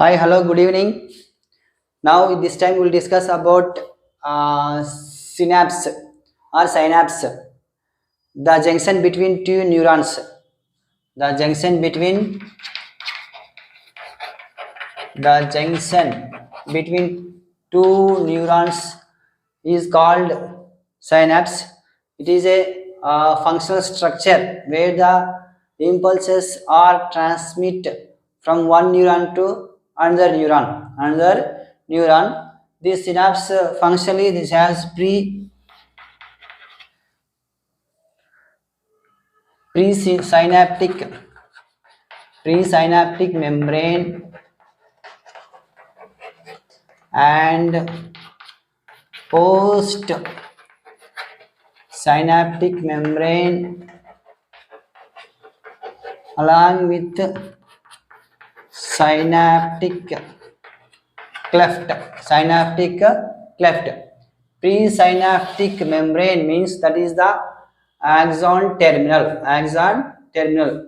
Hi, hello, good evening. Now, this time we'll discuss about synapse or synapse, the junction between two neurons. The junction between the junction between two neurons is called synapse. It is a functional structure where the impulses are transmitted from one neuron to another neuron. This synapse functionally this has presynaptic presynaptic membrane and post synaptic membrane along with synaptic cleft. Presynaptic membrane means that is the axon terminal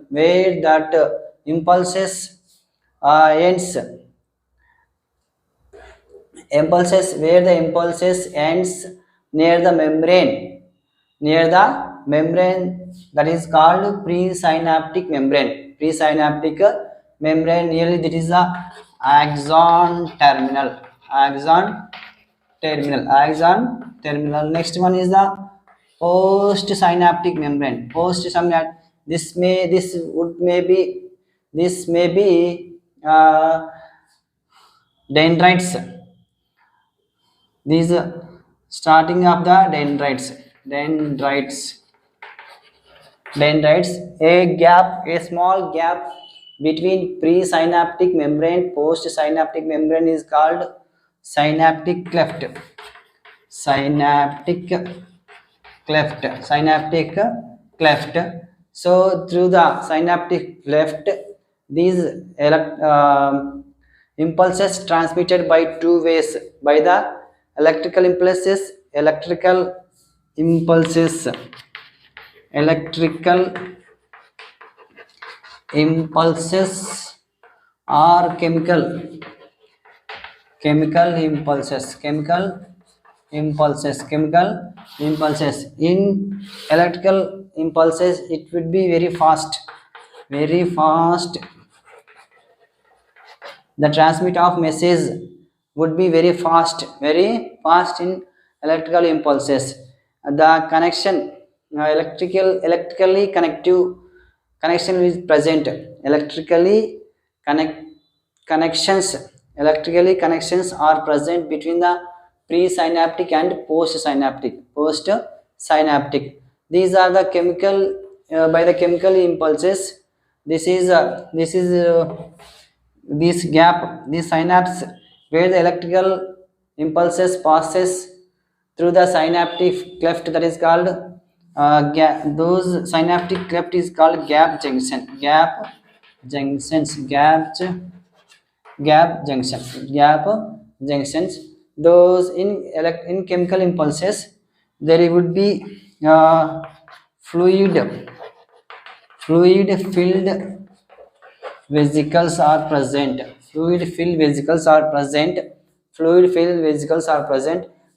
where that impulses ends near the membrane that is called presynaptic membrane nearly that is the axon terminal. Next one is the postsynaptic membrane. This may be dendrites. These starting of the dendrites, a small gap between presynaptic membrane postsynaptic membrane is called synaptic cleft. synaptic cleft. So through the synaptic cleft, these impulses transmitted by two ways, by the electrical impulses electrical impulses or chemical impulses. In electrical impulses it would be very fast. The transmit of message would be very fast in electrical impulses. The connection electrically connective connection is present. Connect connections electrically connections are present between the presynaptic and postsynaptic. These are the chemical by the chemical impulses. This gap, this synapse where the electrical impulses passes through the synaptic cleft, that is called those synaptic cleft is called gap junctions. Those in chemical impulses there would be fluid filled vesicles are present.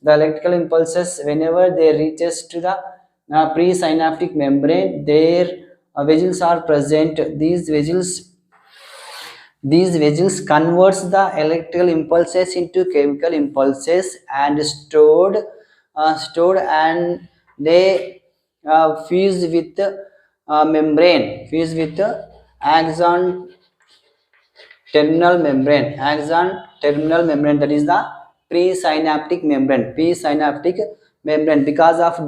The electrical impulses, whenever they reaches to the presynaptic membrane, their vesicles are present. These vessels converts the electrical impulses into chemical impulses and stored and they fuse with axon terminal membrane, that is the presynaptic membrane. Because of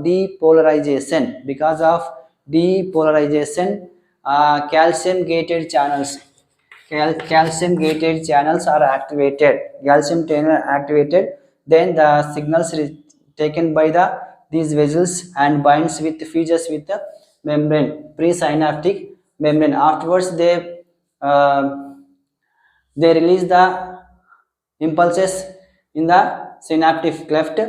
depolarization, calcium gated channels are activated. Then the signals taken by these vessels and binds with fuses with the presynaptic membrane. Afterwards they release the impulses in the synaptic cleft.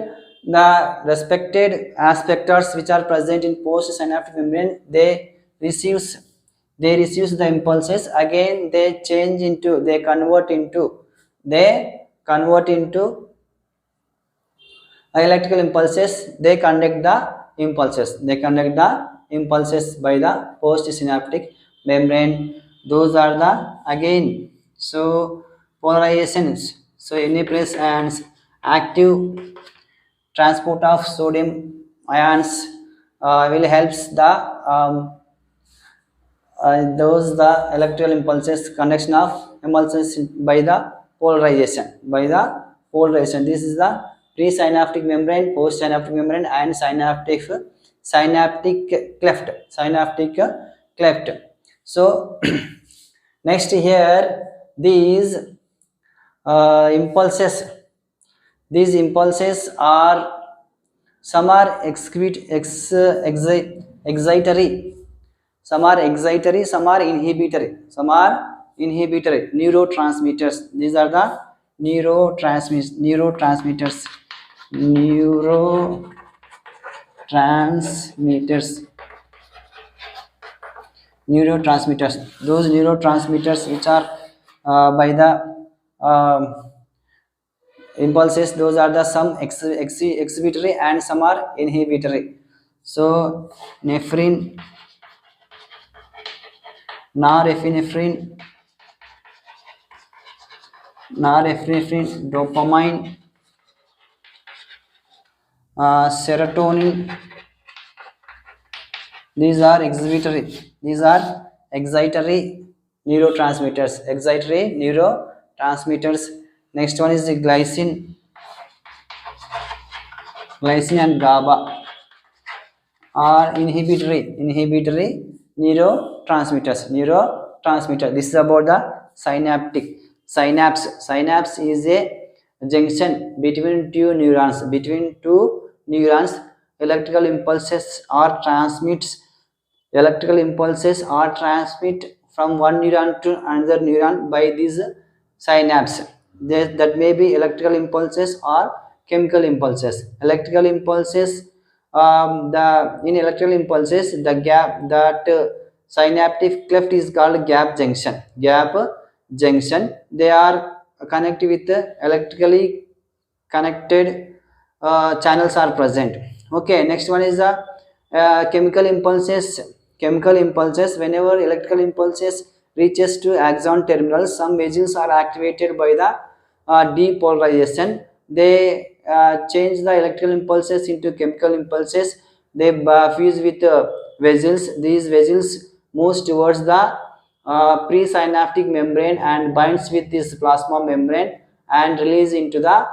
The respected aspectors which are present in postsynaptic membrane, they receives the impulses. Again they convert into they convert into electrical impulses. They conduct the impulses by the postsynaptic membrane. Those are the again so polarizations. So any place and active transport of sodium ions will helps the those the electrical impulses conduction of impulses by the polarization. This is the presynaptic membrane, postsynaptic membrane, and synaptic cleft. So next here, these impulses, are some are excitatory, some are inhibitory neurotransmitters. These are the neurotransmitters neurotransmitters. Those neurotransmitters which are by the impulses, those are the some exhibitory and some are inhibitory. So nephrin, norepinephrine, dopamine, serotonin, these are excitatory neurotransmitters. Next one is the glycine and GABA are inhibitory neurotransmitter. This is about the synapse is a junction between two neurons. Electrical impulses are transmit from one neuron to another neuron by this synapse. That may be electrical impulses or chemical impulses. In electrical impulses, the gap that synaptic cleft is called gap junction. They are connected with electrically connected channels are present. Okay, next one is the chemical impulses. Whenever electrical impulses reaches to axon terminals, some vessels are activated by the depolarization. They change the electrical impulses into chemical impulses. They fuse with vessels. These vessels moves towards the presynaptic membrane and binds with this plasma membrane and release into the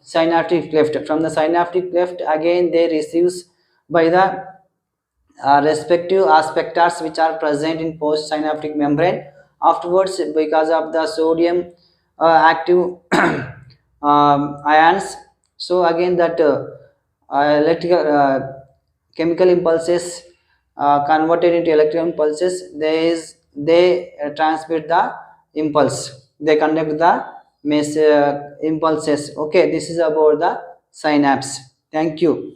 synaptic cleft. From the synaptic cleft, again they receives by the respective aspectors which are present in postsynaptic membrane. Afterwards, because of the sodium active ions, so again that electrical chemical impulses converted into electrical impulses, they transmit the impulse, they conduct the impulses. Okay, this is about the synapse. Thank you.